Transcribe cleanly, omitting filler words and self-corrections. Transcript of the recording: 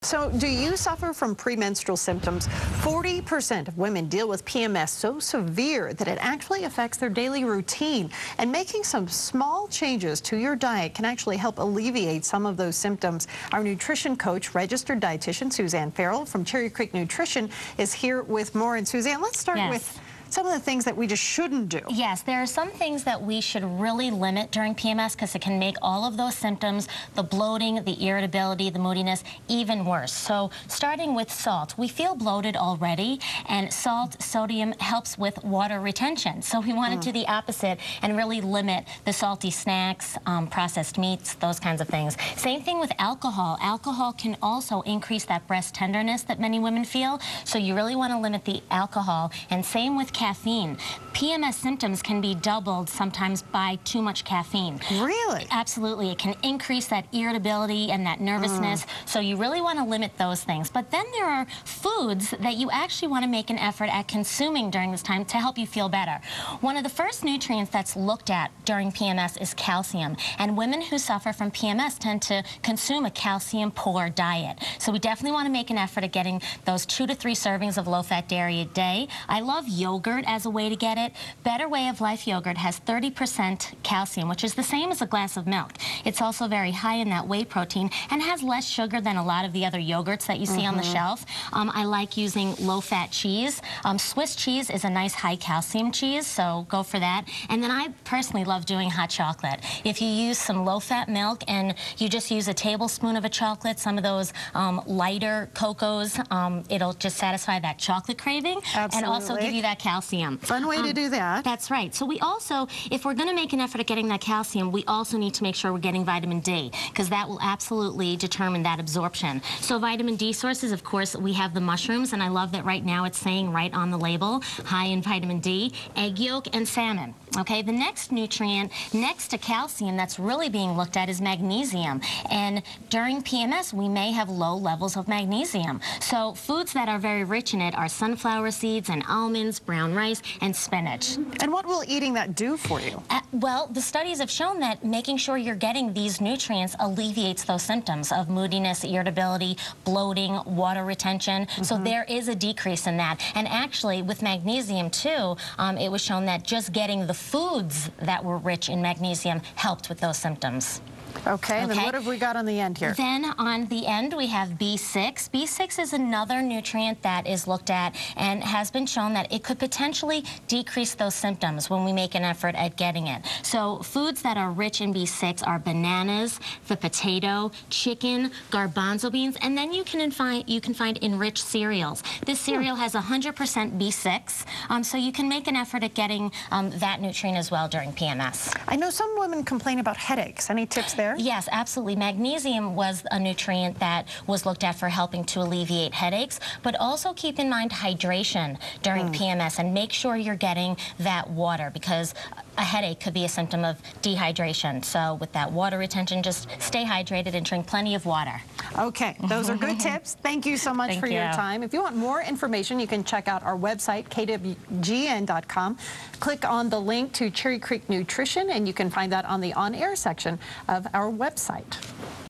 So, do you suffer from premenstrual symptoms? 40% of women deal with PMS so severe that it actually affects their daily routine. And making some small changes to your diet can actually help alleviate some of those symptoms. Our nutrition coach, registered dietitian Suzanne Farrell from Cherry Creek Nutrition is here with more. And Suzanne, let's start with some of the things that we just shouldn't do. Yes, there are some things that we should really limit during PMS because it can make all of those symptoms, the bloating, the irritability, the moodiness, even worse. So starting with salt. We feel bloated already, and salt, sodium helps with water retention. So we want to do the opposite and really limit the salty snacks, processed meats, those kinds of things. Same thing with alcohol. Alcohol can also increase that breast tenderness that many women feel. So you really want to limit the alcohol, and same with caffeine. PMS symptoms can be doubled sometimes by too much caffeine. Really? Absolutely. It can increase that irritability and that nervousness. So you really want to limit those things. But then there are foods that you actually want to make an effort at consuming during this time to help you feel better. One of the first nutrients that's looked at during PMS is calcium. And women who suffer from PMS tend to consume a calcium-poor diet. So we definitely want to make an effort at getting those 2 to 3 servings of low-fat dairy a day. I love yogurt as a way to get it. Better Whey of Life yogurt has 30% calcium, which is the same as a glass of milk. It's also very high in that whey protein and has less sugar than a lot of the other yogurts that you see on the shelf. I like using low-fat cheese. Swiss cheese is a nice high calcium cheese, so go for that. And then I personally love doing hot chocolate. If you use some low-fat milk and you just use a tablespoon of a chocolate, some of those lighter cocos, it'll just satisfy that chocolate craving. Absolutely. And also give you that calcium. Fun way to do that. That's right. So we also, if we're going to make an effort at getting that calcium, we also need to make sure we're getting vitamin D, because that will absolutely determine that absorption. So vitamin D sources, of course, we have the mushrooms, and I love that right now it's saying right on the label, high in vitamin D, egg yolk, and salmon. Okay, the next nutrient next to calcium that's really being looked at is magnesium. And during PMS, we may have low levels of magnesium. So foods that are very rich in it are sunflower seeds and almonds, brown rice, and spinach. And what will eating that do for you? Well, the studies have shown that making sure you're getting these nutrients alleviates those symptoms of moodiness, irritability, bloating, water retention. So there is a decrease in that. And actually, with magnesium, too, it was shown that just getting the foods that were rich in magnesium helped with those symptoms. Okay, and then what have we got on the end here? Then on the end we have B6. B6 is another nutrient that is looked at and has been shown that it could potentially decrease those symptoms when we make an effort at getting it. So foods that are rich in B6 are bananas, the potato, chicken, garbanzo beans, and then you can find enriched cereals. This cereal has 100% B6, so you can make an effort at getting that nutrient as well during PMS. I know some women complain about headaches. Any tips there? Yes, absolutely. Magnesium was a nutrient that was looked at for helping to alleviate headaches, but also keep in mind hydration during PMS and make sure you're getting that water, because a headache could be a symptom of dehydration. So with that water retention, just stay hydrated and drink plenty of water. Okay, those are good tips. Thank you so much for your time. If you want more information, you can check out our website, KWGN.com. Click on the link to Cherry Creek Nutrition, and you can find that on the on-air section of our website.